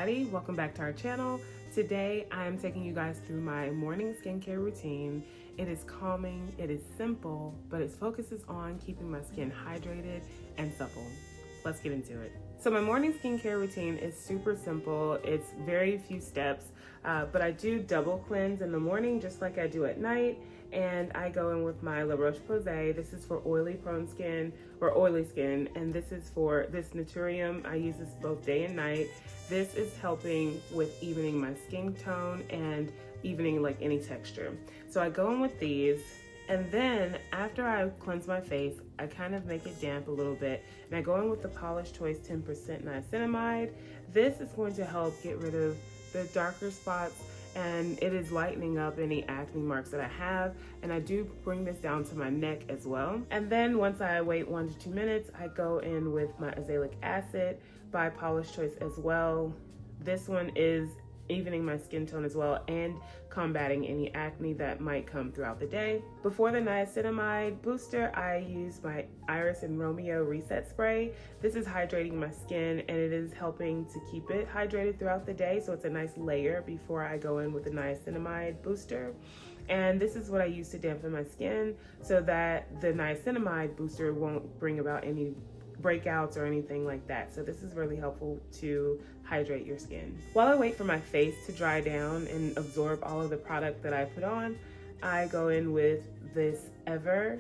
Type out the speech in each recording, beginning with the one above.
everybody, welcome back to our channel. Today I am taking you guys through my morning skincare routine. It is calming, it is simple, but it focuses on keeping my skin hydrated and supple. Let's get into it. So my morning skincare routine is super simple. It's very few steps, but I do double cleanse in the morning just like I do at night. And I go in with my La Roche-Posay. This is for oily prone skin or oily skin, and this is for this Naturium. I use this both day and night. This is helping with evening my skin tone and evening like any texture. So I go in with these, and then after I cleanse my face, I kind of make it damp a little bit, and I go in with the Paula's Choice 10% Niacinamide. This is going to help get rid of the darker spots, and it is lightening up any acne marks that I have, and I do bring this down to my neck as well. And then once I wait 1 to 2 minutes, I go in with my Azelaic acid by Paula's Choice as well. This one is evening my skin tone as well and combating any acne that might come throughout the day. Before the niacinamide booster, I use my Iris and Romeo reset spray. This is hydrating my skin, and it is helping to keep it hydrated throughout the day, so it's a nice layer before I go in with the niacinamide booster. And this is what I use to dampen my skin so that the niacinamide booster won't bring about any breakouts or anything like that. So this is really helpful to hydrate your skin. While I wait for my face to dry down and absorb all of the product that I put on, I go in with this Ever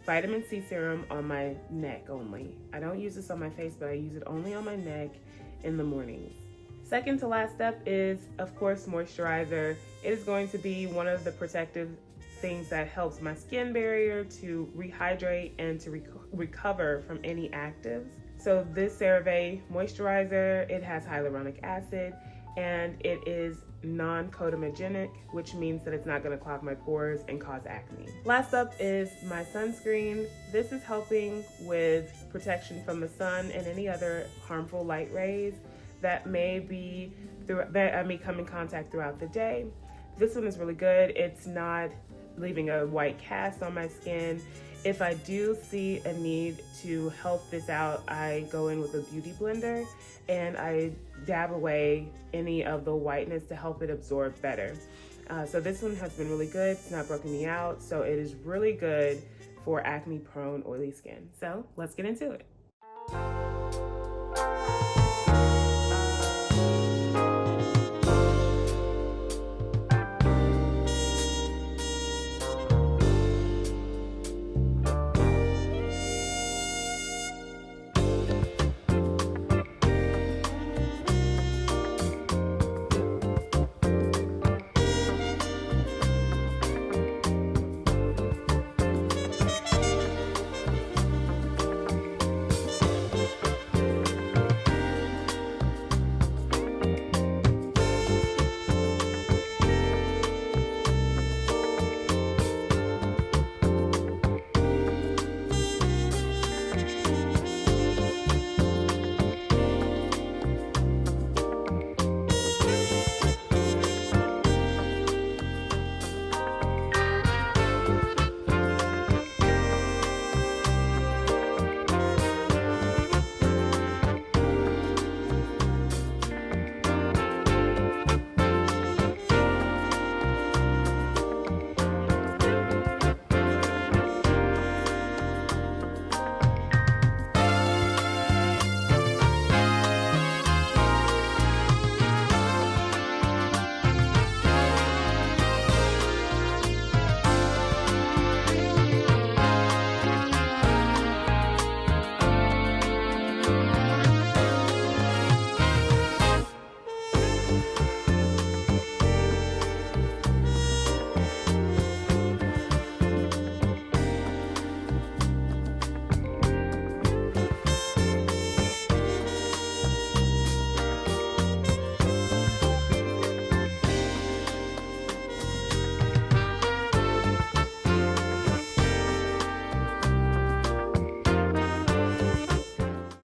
vitamin C serum on my neck only. I don't use this on my face, but I use it only on my neck in the mornings. Second to last step is, of course, moisturizer. It is going to be one of the protective things that helps my skin barrier to rehydrate and to recover from any actives. So this CeraVe moisturizer, it has hyaluronic acid, and it is non-codomagenic, which means that it's not going to clog my pores and cause acne. Last up is my sunscreen. This is helping with protection from the sun and any other harmful light rays that may come in contact throughout the day. This one is really good. It's not leaving a white cast on my skin. If I do see a need to help this out, I go in with a beauty blender and I dab away any of the whiteness to help it absorb better. So this one has been really good. It's not broken me out, so it is really good for acne prone oily skin. So let's get into it.